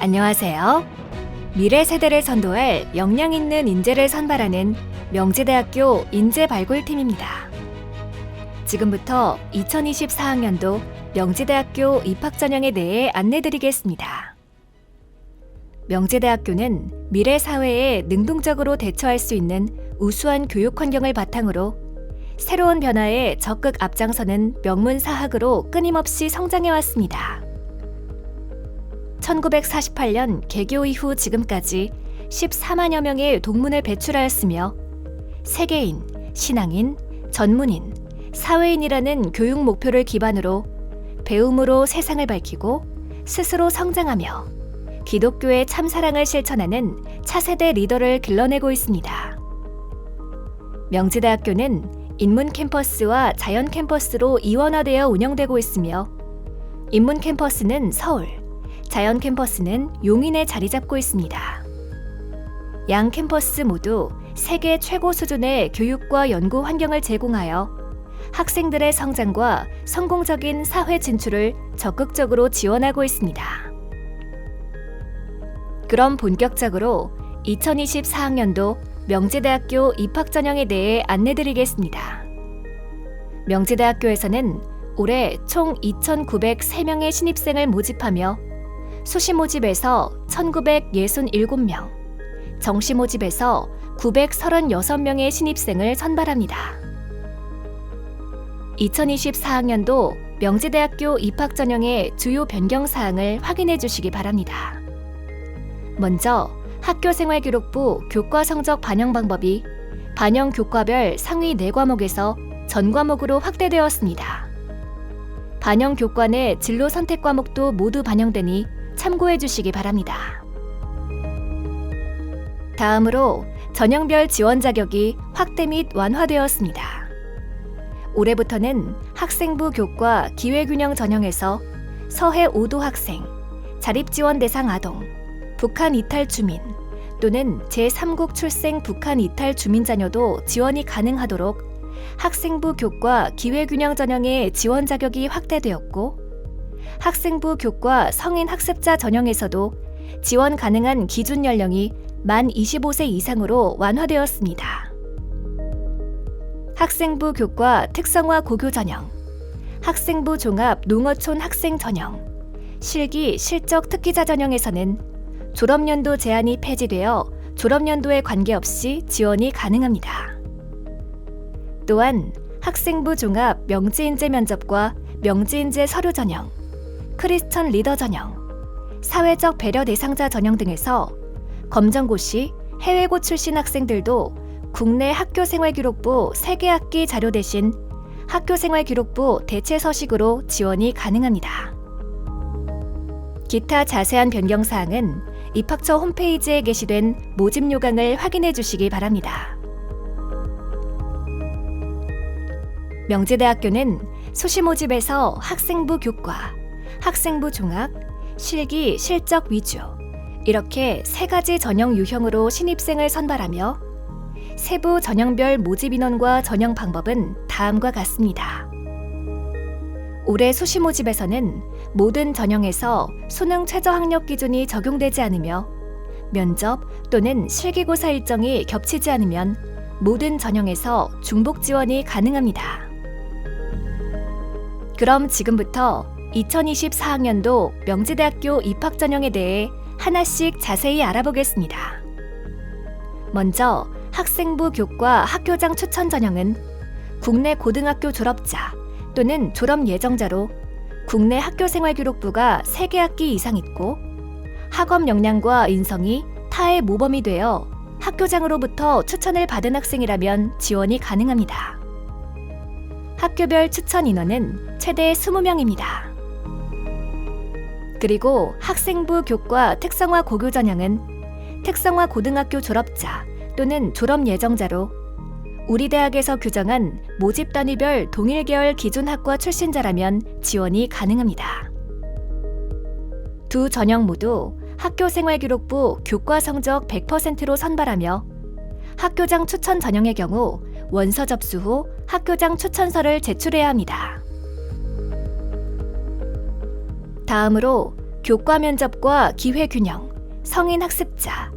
안녕하세요. 미래 세대를 선도할 역량 있는 인재를 선발하는 명지대학교 인재발굴팀입니다. 지금부터 2024학년도 명지대학교 입학전형에 대해 안내드리겠습니다. 명지대학교는 미래 사회에 능동적으로 대처할 수 있는 우수한 교육 환경을 바탕으로 새로운 변화에 적극 앞장서는 명문사학으로 끊임없이 성장해왔습니다. 1948년 개교 이후 지금까지 14만여 명의 동문을 배출하였으며 세계인, 신앙인, 전문인, 사회인이라는 교육 목표를 기반으로 배움으로 세상을 밝히고 스스로 성장하며 기독교의 참사랑을 실천하는 차세대 리더를 길러내고 있습니다. 명지대학교는 인문 캠퍼스와 자연 캠퍼스로 이원화되어 운영되고 있으며 인문 캠퍼스는 서울, 자연 캠퍼스는 용인에 자리 잡고 있습니다. 양 캠퍼스 모두 세계 최고 수준의 교육과 연구 환경을 제공하여 학생들의 성장과 성공적인 사회 진출을 적극적으로 지원하고 있습니다. 그럼 본격적으로 2024학년도 명지대학교 입학전형에 대해 안내드리겠습니다. 명지대학교에서는 올해 총 2,903명의 신입생을 모집하며 수시 모집에서 1,967명, 정시 모집에서 936명의 신입생을 선발합니다. 2024학년도 명지대학교 입학전형의 주요 변경사항을 확인해 주시기 바랍니다. 먼저 학교생활기록부 교과성적 반영 방법이 반영 교과별 상위 4과목에서 전 과목으로 확대되었습니다. 반영 교과 내 진로 선택 과목도 모두 반영되니 참고해 주시기 바랍니다. 다음으로 전형별 지원 자격이 확대 및 완화되었습니다. 올해부터는 학생부 교과 기회균형 전형에서 서해 5도 학생, 자립지원 대상 아동, 북한 이탈 주민 또는 제3국 출생 북한 이탈 주민 자녀도 지원이 가능하도록 학생부 교과 기회균형 전형의 지원 자격이 확대되었고 학생부 교과 성인 학습자 전형에서도 지원 가능한 기준 연령이 만 25세 이상으로 완화되었습니다. 학생부 교과 특성화 고교 전형, 학생부 종합 농어촌 학생 전형, 실기 실적 특기자 전형에서는 졸업연도 제한이 폐지되어 졸업연도에 관계없이 지원이 가능합니다. 또한 학생부 종합 명지인재 면접과 명지인재 서류 전형, 크리스천 리더 전형, 사회적 배려 대상자 전형 등에서 검정고 시 해외고 출신 학생들도 국내 학교생활기록부 3개 학기 자료 대신 학교생활기록부 대체 서식으로 지원이 가능합니다. 기타 자세한 변경사항은 입학처 홈페이지에 게시된 모집 요강을 확인해 주시기 바랍니다. 명지대학교는 수시 모집에서 학생부 교과, 학생부 종합, 실기 실적 위주 이렇게 3가지 전형 유형으로 신입생을 선발하며 세부 전형별 모집 인원과 전형 방법은 다음과 같습니다. 올해 수시 모집에서는 모든 전형에서 수능 최저 학력 기준이 적용되지 않으며 면접 또는 실기고사 일정이 겹치지 않으면 모든 전형에서 중복 지원이 가능합니다. 그럼 지금부터 2024학년도 명지대학교 입학전형에 대해 하나씩 자세히 알아보겠습니다. 먼저 학생부 교과 학교장 추천 전형은 국내 고등학교 졸업자 또는 졸업 예정자로 국내 학교생활기록부가 3개 학기 이상 있고 학업 역량과 인성이 타의 모범이 되어 학교장으로부터 추천을 받은 학생이라면 지원이 가능합니다. 학교별 추천 인원은 최대 20명입니다. 그리고 학생부 교과 특성화 고교 전형은 특성화 고등학교 졸업자 또는 졸업 예정자로 우리 대학에서 규정한 모집 단위별 동일 계열 기준 학과 출신자라면 지원이 가능합니다. 두 전형 모두 학교생활기록부 교과 성적 100%로 선발하며 학교장 추천 전형의 경우 원서 접수 후 학교장 추천서를 제출해야 합니다. 다음으로 교과 면접과 기회 균형, 성인 학습자,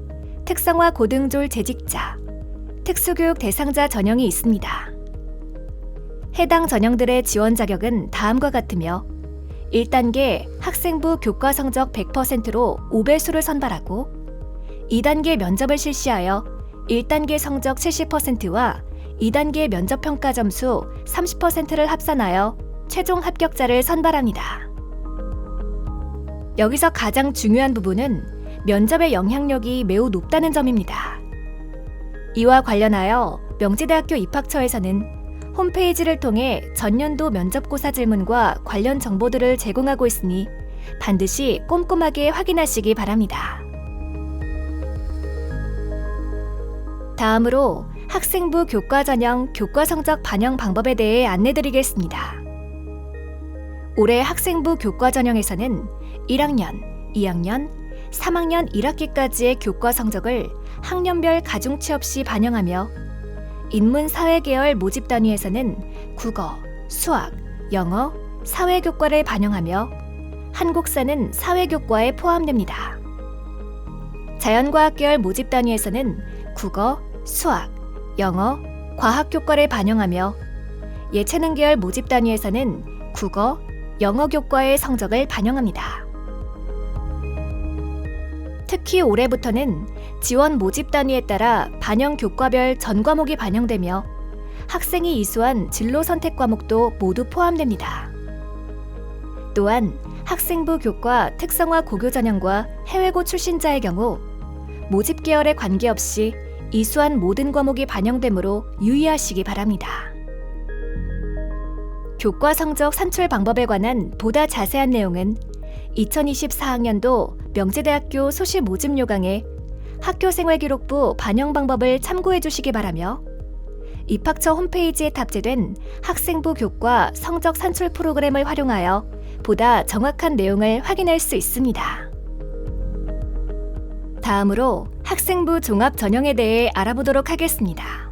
특성화 고등졸 재직자, 특수교육 대상자 전형이 있습니다. 해당 전형들의 지원 자격은 다음과 같으며 1단계 학생부 교과 성적 100%로 5배수를 선발하고 2단계 면접을 실시하여 1단계 성적 70%와 2단계 면접 평가 점수 30%를 합산하여 최종 합격자를 선발합니다. 여기서 가장 중요한 부분은 면접의 영향력이 매우 높다는 점입니다. 이와 관련하여 명지대학교 입학처에서는 홈페이지를 통해 전년도 면접고사 질문과 관련 정보들을 제공하고 있으니 반드시 꼼꼼하게 확인하시기 바랍니다. 다음으로 학생부 교과 전형 교과 성적 반영 방법에 대해 안내드리겠습니다. 올해 학생부 교과 전형에서는 1학년, 2학년, 3학년 1학기까지의 교과 성적을 학년별 가중치 없이 반영하며 인문사회계열 모집 단위에서는 국어, 수학, 영어, 사회교과를 반영하며 한국사는 사회교과에 포함됩니다. 자연과학 계열 모집 단위에서는 국어, 수학, 영어, 과학교과를 반영하며 예체능 계열 모집 단위에서는 국어, 영어 교과의 성적을 반영합니다. 특히 올해부터는 지원 모집 단위에 따라 반영 교과별 전 과목이 반영되며 학생이 이수한 진로 선택 과목도 모두 포함됩니다. 또한 학생부 교과 특성화 고교 전형과 해외고 출신자의 경우 모집 계열에 관계없이 이수한 모든 과목이 반영되므로 유의하시기 바랍니다. 교과 성적 산출 방법에 관한 보다 자세한 내용은 2024학년도 명지대학교 소시 모집 요강에 학교생활기록부 반영 방법을 참고해 주시기 바라며 입학처 홈페이지에 탑재된 학생부 교과 성적 산출 프로그램을 활용하여 보다 정확한 내용을 확인할 수 있습니다. 다음으로 학생부 종합 전형에 대해 알아보도록 하겠습니다.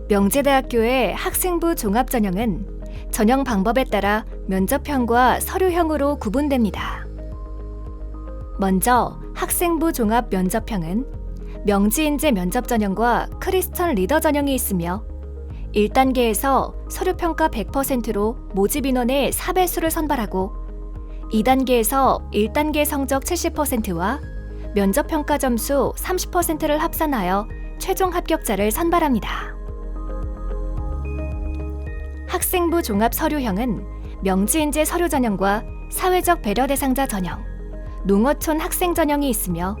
명지대학교의 학생부 종합 전형은 전형 방법에 따라 면접형과 서류형으로 구분됩니다. 먼저 학생부 종합 면접형은 명지인재 면접 전형과 크리스천 리더 전형이 있으며 1단계에서 서류평가 100%로 모집 인원의 4배수를 선발하고 2단계에서 1단계 성적 70%와 면접평가 점수 30%를 합산하여 최종 합격자를 선발합니다. 학생부 종합 서류형은 명지인재 서류 전형과 사회적 배려 대상자 전형, 농어촌 학생 전형이 있으며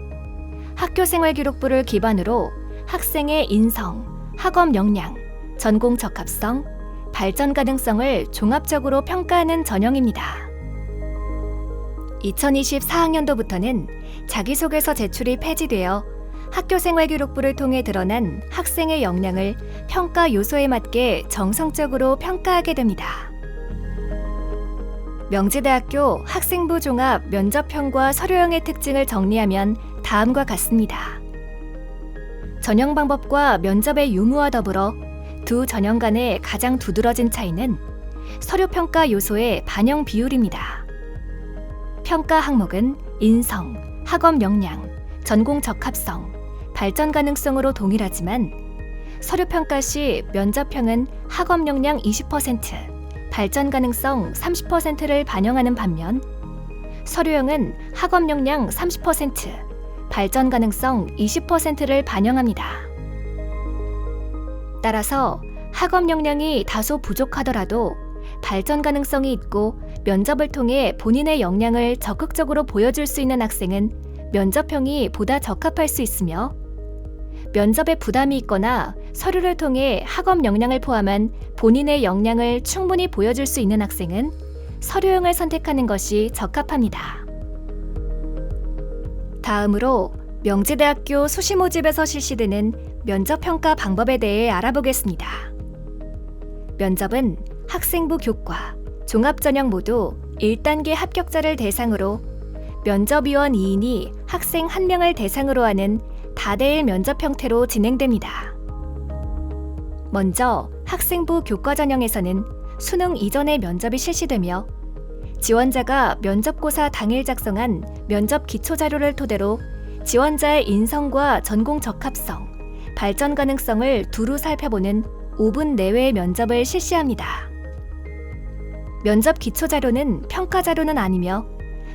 학교생활기록부를 기반으로 학생의 인성, 학업 역량, 전공 적합성, 발전 가능성을 종합적으로 평가하는 전형입니다. 2024학년도부터는 자기소개서 제출이 폐지되어 학교생활기록부를 통해 드러난 학생의 역량을 평가 요소에 맞게 정성적으로 평가하게 됩니다. 명지대학교 학생부 종합 면접형과 서류형의 특징을 정리하면 다음과 같습니다. 전형 방법과 면접의 유무와 더불어 두 전형 간의 가장 두드러진 차이는 서류평가 요소의 반영 비율입니다. 평가 항목은 인성, 학업 역량, 전공 적합성, 발전 가능성으로 동일하지만 서류평가 시 면접형은 학업 역량 20%, 발전 가능성 30%를 반영하는 반면 서류형은 학업 역량 30%, 발전 가능성 20%를 반영합니다. 따라서 학업 역량이 다소 부족하더라도 발전 가능성이 있고 면접을 통해 본인의 역량을 적극적으로 보여줄 수 있는 학생은 면접형이 보다 적합할 수 있으며 면접에 부담이 있거나 서류를 통해 학업 역량을 포함한 본인의 역량을 충분히 보여줄 수 있는 학생은 서류형을 선택하는 것이 적합합니다. 다음으로 명지대학교 수시 모집에서 실시되는 면접평가 방법에 대해 알아보겠습니다. 면접은 학생부 교과, 종합전형 모두 1단계 합격자를 대상으로 면접위원 2인이 학생 1명을 대상으로 하는 다대일 면접 형태로 진행됩니다. 먼저 학생부 교과 전형에서는 수능 이전에 면접이 실시되며 지원자가 면접고사 당일 작성한 면접 기초자료를 토대로 지원자의 인성과 전공 적합성, 발전 가능성을 두루 살펴보는 5분 내외의 면접을 실시합니다. 면접 기초자료는 평가자료는 아니며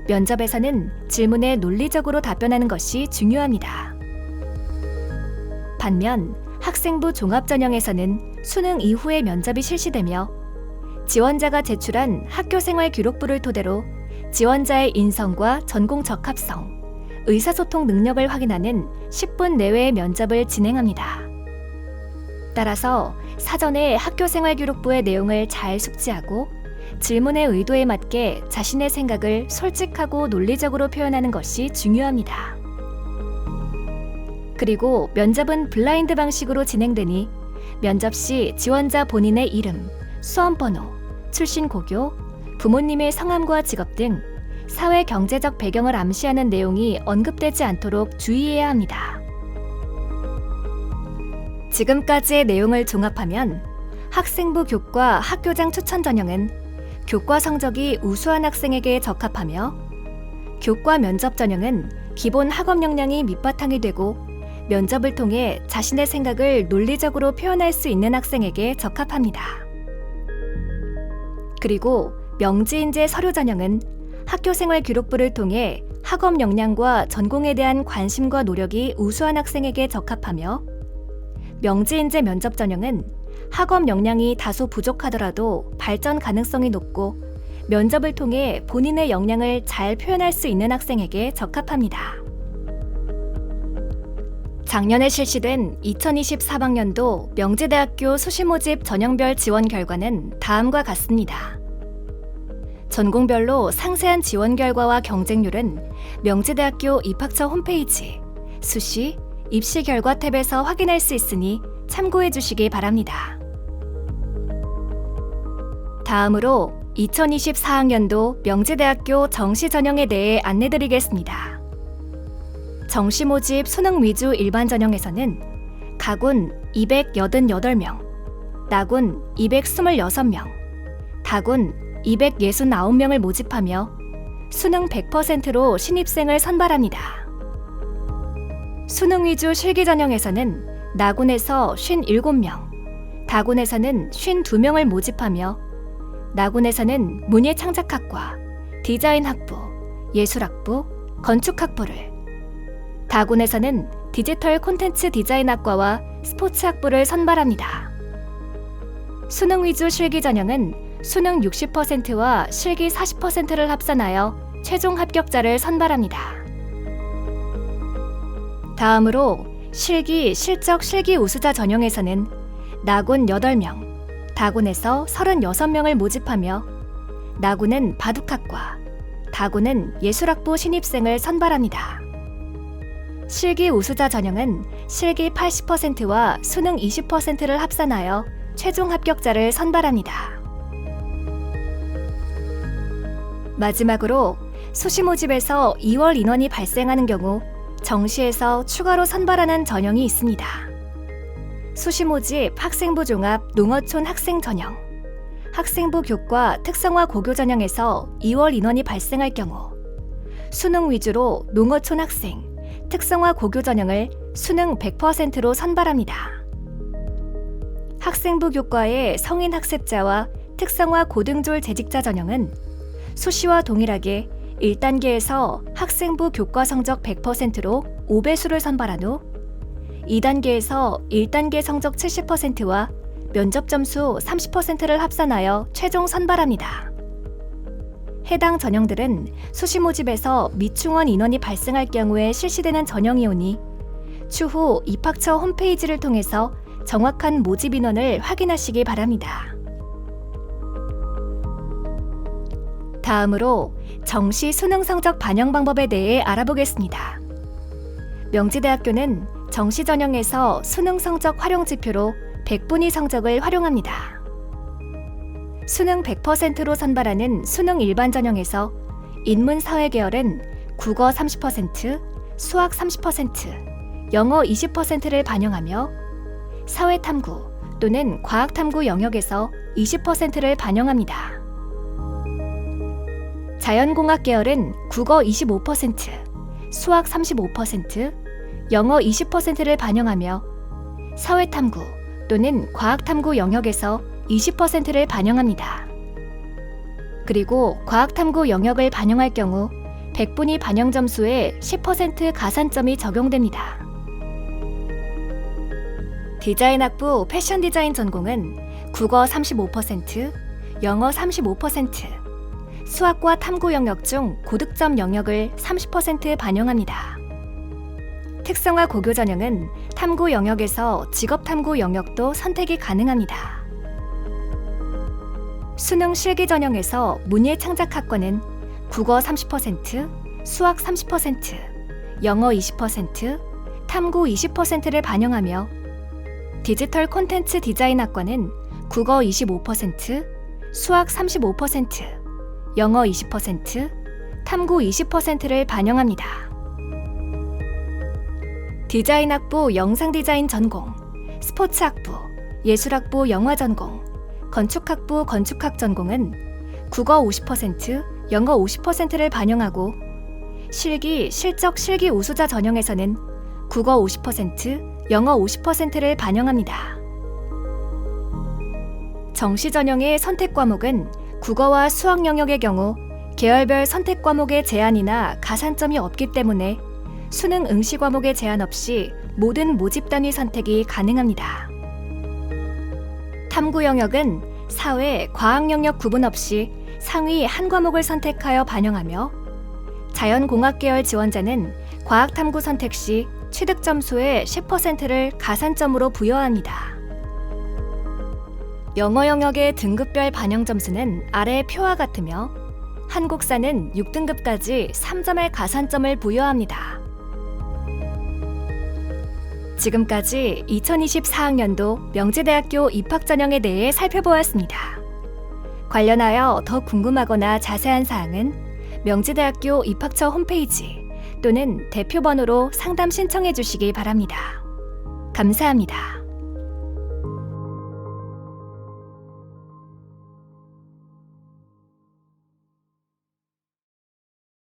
면접에서는 질문에 논리적으로 답변하는 것이 중요합니다. 반면 학생부 종합전형에서는 수능 이후에 면접이 실시되며 지원자가 제출한 학교생활 기록부를 토대로 지원자의 인성과 전공 적합성, 의사소통 능력을 확인하는 10분 내외의 면접을 진행합니다. 따라서 사전에 학교생활 기록부의 내용을 잘 숙지하고 질문의 의도에 맞게 자신의 생각을 솔직하고 논리적으로 표현하는 것이 중요합니다. 그리고 면접은 블라인드 방식으로 진행되니 면접 시 지원자 본인의 이름, 수험번호, 출신 고교, 부모님의 성함과 직업 등 사회 경제적 배경을 암시하는 내용이 언급되지 않도록 주의해야 합니다. 지금까지의 내용을 종합하면 학생부 교과 학교장 추천 전형은 교과 성적이 우수한 학생에게 적합하며 교과 면접 전형은 기본 학업 역량이 밑바탕이 되고 면접을 통해 자신의 생각을 논리적으로 표현할 수 있는 학생에게 적합합니다. 그리고 명지인재 서류 전형은 학교생활 기록부를 통해 학업 역량과 전공에 대한 관심과 노력이 우수한 학생에게 적합하며 명지인재 면접 전형은 학업 역량이 다소 부족하더라도 발전 가능성이 높고 면접을 통해 본인의 역량을 잘 표현할 수 있는 학생에게 적합합니다. 작년에 실시된 2024학년도 명지대학교 수시모집 전형별 지원 결과는 다음과 같습니다. 전공별로 상세한 지원 결과와 경쟁률은 명지대학교 입학처 홈페이지 수시 입시 결과 탭에서 확인할 수 있으니 참고해 주시기 바랍니다. 다음으로 2024학년도 명지대학교 정시 전형에 대해 안내드리겠습니다. 정시 모집 수능 위주 일반 전형에서는 가군 288명, 나군 226명, 다군 269명을 모집하며 수능 100%로 신입생을 선발합니다. 수능 위주 실기 전형에서는 나군에서 57명, 다군에서는 52명을 모집하며 나군에서는 문예창작학과, 디자인학부, 예술학부, 건축학부를, 다군에서는 디지털 콘텐츠 디자인학과와 스포츠학부를 선발합니다. 수능 위주 실기 전형은 수능 60%와 실기 40%를 합산하여 최종 합격자를 선발합니다. 다음으로 실기 실적 실기 우수자 전형에서는 나군 8명, 다군에서 36명을 모집하며 나군은 바둑학과, 다군은 예술학부 신입생을 선발합니다. 실기 우수자 전형은 실기 80%와 수능 20%를 합산하여 최종 합격자를 선발합니다. 마지막으로 수시 모집에서 2월 인원이 발생하는 경우 정시에서 추가로 선발하는 전형이 있습니다. 수시 모집 학생부 종합 농어촌 학생 전형, 학생부 교과 특성화 고교 전형에서 2월 인원이 발생할 경우 수능 위주로 농어촌 학생, 특성화 고교 전형을 수능 100%로 선발합니다. 학생부 교과의 성인 학습자와 특성화 고등졸 재직자 전형은 수시와 동일하게 1단계에서 학생부 교과 성적 100%로 5배수를 선발한 후 2단계에서 1단계 성적 70%와 면접 점수 30%를 합산하여 최종 선발합니다. 해당 전형들은 수시 모집에서 미충원 인원이 발생할 경우에 실시되는 전형이오니 추후 입학처 홈페이지를 통해서 정확한 모집 인원을 확인하시기 바랍니다. 다음으로 정시 수능 성적 반영 방법에 대해 알아보겠습니다. 명지대학교는 정시 전형에서 수능 성적 활용 지표로 100분위 성적을 활용합니다. 수능 100%로 선발하는 수능 일반 전형에서 인문 사회 계열은 국어 30%, 수학 30%, 영어 20%를 반영하며 사회 탐구 또는 과학 탐구 영역에서 20%를 반영합니다. 자연공학 계열은 국어 25%, 수학 35%, 영어 20%를 반영하며 사회탐구 또는 과학탐구 영역에서 20%를 반영합니다. 그리고 과학탐구 영역을 반영할 경우 100분위 반영 점수에 10% 가산점이 적용됩니다. 디자인학부 패션 디자인 전공은 국어 35%, 영어 35%, 수학과 탐구 영역 중 고득점 영역을 30% 반영합니다. 특성화 고교 전형은 탐구 영역에서 직업탐구 영역도 선택이 가능합니다. 수능 실기 전형에서 문예창작학과는 국어 30%, 수학 30%, 영어 20%, 탐구 20%를 반영하며 디지털 콘텐츠 디자인학과는 국어 25%, 수학 35%, 영어 20%, 탐구 20%를 반영합니다. 디자인학부 영상디자인 전공, 스포츠학부, 예술학부 영화 전공, 건축학부 건축학 전공은 국어 50%, 영어 50%를 반영하고 실기, 실적 실기 우수자 전형에서는 국어 50%, 영어 50%를 반영합니다. 정시 전형의 선택 과목은 국어와 수학 영역의 경우 계열별 선택 과목의 제한이나 가산점이 없기 때문에 수능 응시 과목의 제한 없이 모든 모집 단위 선택이 가능합니다. 탐구 영역은 사회, 과학 영역 구분 없이 상위 한 과목을 선택하여 반영하며 자연공학 계열 지원자는 과학탐구 선택 시 취득 점수의 10%를 가산점으로 부여합니다. 영어 영역의 등급별 반영 점수는 아래 표와 같으며 한국사는 6등급까지 3점의 가산점을 부여합니다. 지금까지 2024학년도 명지대학교 입학 전형에 대해 살펴보았습니다. 관련하여 더 궁금하거나 자세한 사항은 명지대학교 입학처 홈페이지 또는 대표번호로 상담 신청해 주시기 바랍니다. 감사합니다.